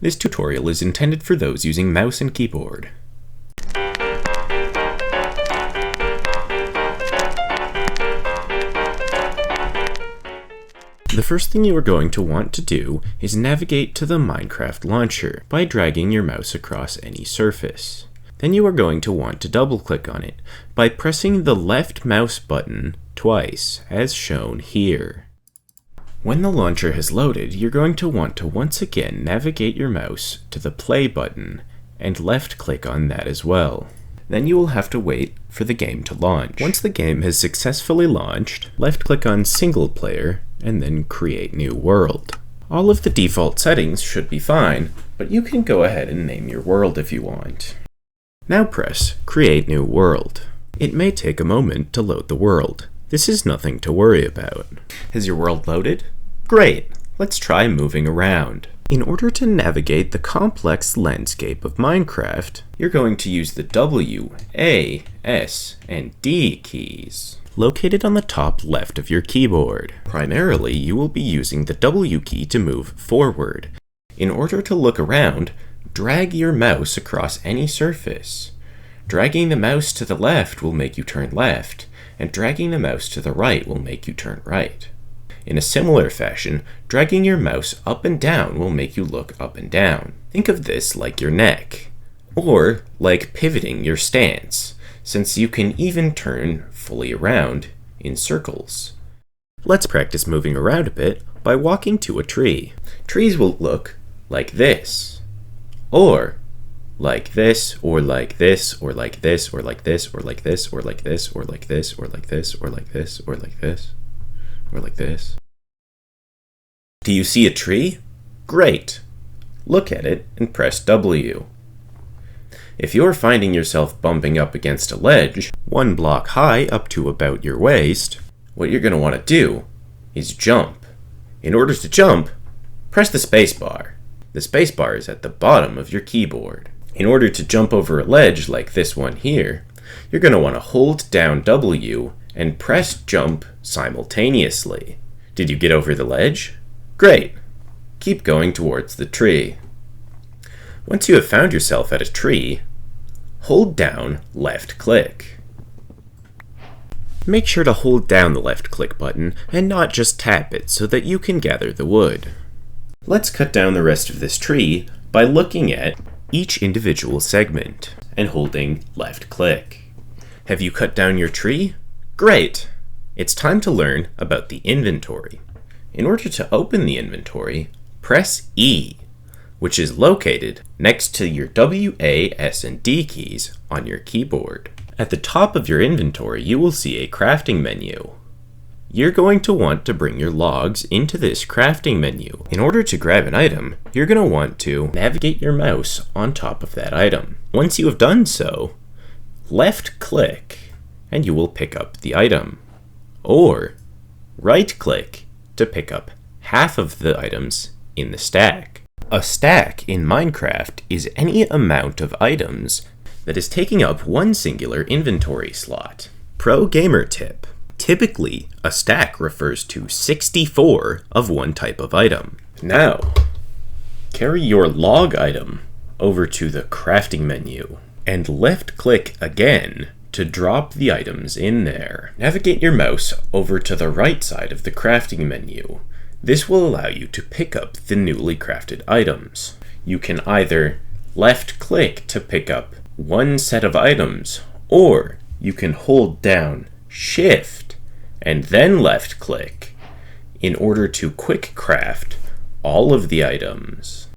This tutorial is intended for those using mouse and keyboard. The first thing you are going to want to do is navigate to the Minecraft launcher by dragging your mouse across any surface. Then you are going to want to double-click on it by pressing the left mouse button twice, as shown here. When the launcher has loaded, you're going to want to once again navigate your mouse to the play button and left-click on that as well. Then you will have to wait for the game to launch. Once the game has successfully launched, left-click on Single Player and then Create New World. All of the default settings should be fine, but you can go ahead and name your world if you want. Now press Create New World. It may take a moment to load the world. This is nothing to worry about. Has your world loaded? Great! Let's try moving around. In order to navigate the complex landscape of Minecraft, you're going to use the W, A, S, and D keys, located on the top left of your keyboard. Primarily, you will be using the W key to move forward. In order to look around, drag your mouse across any surface. Dragging the mouse to the left will make you turn left, and dragging the mouse to the right will make you turn right. In a similar fashion, dragging your mouse up and down will make you look up and down. Think of this like your neck, or like pivoting your stance, since you can even turn fully around in circles. Let's practice moving around a bit by walking to a tree. Trees will look like this, or like this, or like this, or like this, or like this, or like this, or like this, or like this, or like this, or like this, or like this, or like this. Do you see a tree? Great! Look at it and press W. If you're finding yourself bumping up against a ledge, 1 block high up to about your waist, what you're going to want to do is jump. In order to jump, press the spacebar. The spacebar is at the bottom of your keyboard. In order to jump over a ledge like this one here, you're going to want to hold down W and press jump simultaneously. Did you get over the ledge? Great! Keep going towards the tree. Once you have found yourself at a tree, hold down left click. Make sure to hold down the left click button and not just tap it so that you can gather the wood. Let's cut down the rest of this tree by looking at each individual segment and holding left click. Have you cut down your tree? Great! It's time to learn about the inventory. In order to open the inventory, press E, which is located next to your W, A, S, and D keys on your keyboard. At the top of your inventory, you will see a crafting menu. You're going to want to bring your logs into this crafting menu. In order to grab an item, you're going to want to navigate your mouse on top of that item. Once you have done so, left click and you will pick up the item, or right click to pick up half of the items in the stack. A stack in Minecraft is any amount of items that is taking up one singular inventory slot. Pro gamer tip. Typically, a stack refers to 64 of one type of item. Now, carry your log item over to the crafting menu and left click again to drop the items in there. Navigate your mouse over to the right side of the crafting menu. This will allow you to pick up the newly crafted items. You can either left click to pick up one set of items, or you can hold down Shift and then left click in order to quick craft all of the items.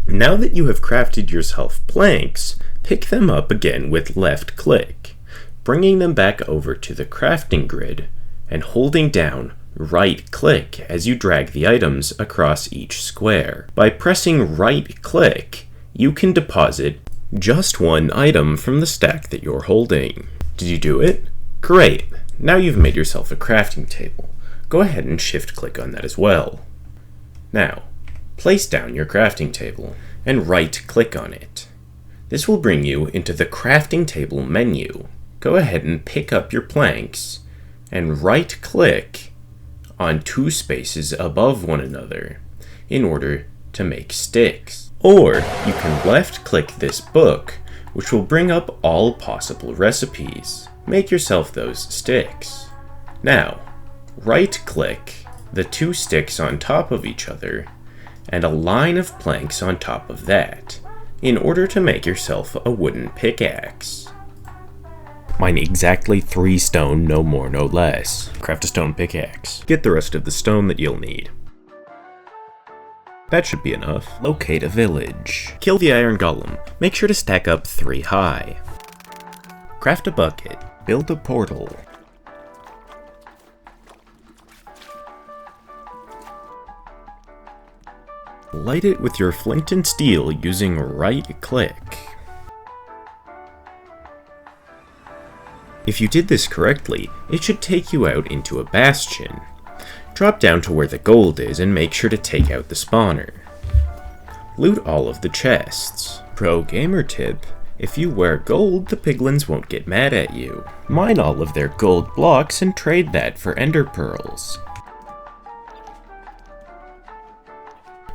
Now that you have crafted yourself planks, pick them up again with left click, bringing them back over to the crafting grid and holding down right click as you drag the items across each square. By pressing right click, you can deposit just one item from the stack that you're holding. Did you do it? Great! Now you've made yourself a crafting table. Go ahead and shift click on that as well. Now, place down your crafting table and right click on it. This will bring you into the crafting table menu. Go ahead and pick up your planks and right click on 2 spaces above one another in order to make sticks. Or you can left-click this book, which will bring up all possible recipes. Make yourself those sticks. Now, right-click the 2 sticks on top of each other, and a line of planks on top of that, in order to make yourself a wooden pickaxe. Mine exactly 3 stone, no more, no less. Craft a stone pickaxe. Get the rest of the stone that you'll need. That should be enough. Locate a village. Kill the iron golem. Make sure to stack up 3 high. Craft a bucket. Build a portal. Light it with your flint and steel using right-click. If you did this correctly, it should take you out into a bastion. Drop down to where the gold is and make sure to take out the spawner. Loot all of the chests. Pro gamer tip: if you wear gold, the piglins won't get mad at you. Mine all of their gold blocks and trade that for ender pearls.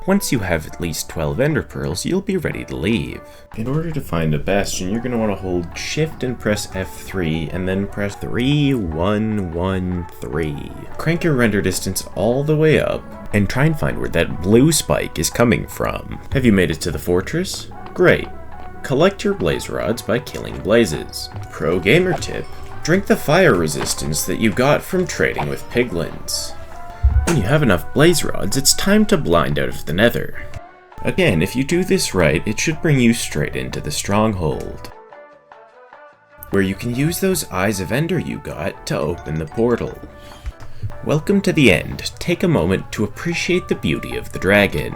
Once you have at least 12 ender pearls, you'll be ready to leave. In order to find a bastion, you're going to want to hold shift and press F3 and then press 3, 1, 1, 3. Crank your render distance all the way up and try and find where that blue spike is coming from. Have you made it to the fortress? Great. Collect your blaze rods by killing blazes. Pro gamer tip: drink the fire resistance that you got from trading with piglins. When you have enough blaze rods, it's time to blind out of the nether. Again, if you do this right, it should bring you straight into the stronghold, where you can use those eyes of ender you got to open the portal. Welcome to the end. Take a moment to appreciate the beauty of the dragon.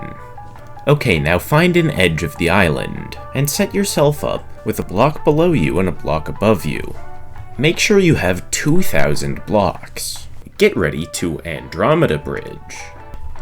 Okay, now find an edge of the island, and set yourself up with a block below you and a block above you. Make sure you have 2,000 blocks. Get ready to Andromeda Bridge.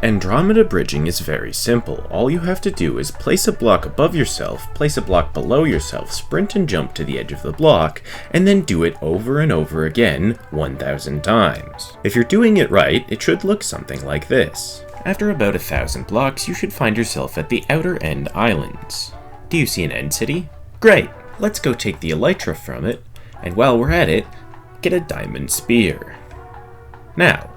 Andromeda bridging is very simple. All you have to do is place a block above yourself, place a block below yourself, sprint and jump to the edge of the block, and then do it over and over again 1,000 times. If you're doing it right, it should look something like this. After about 1,000 blocks, you should find yourself at the outer end islands. Do you see an end city? Great! Let's go take the elytra from it, and while we're at it, get a diamond spear. Now,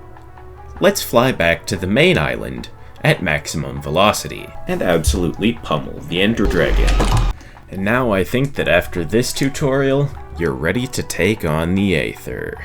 let's fly back to the main island at maximum velocity and absolutely pummel the Ender Dragon. And now I think that after this tutorial, you're ready to take on the Aether.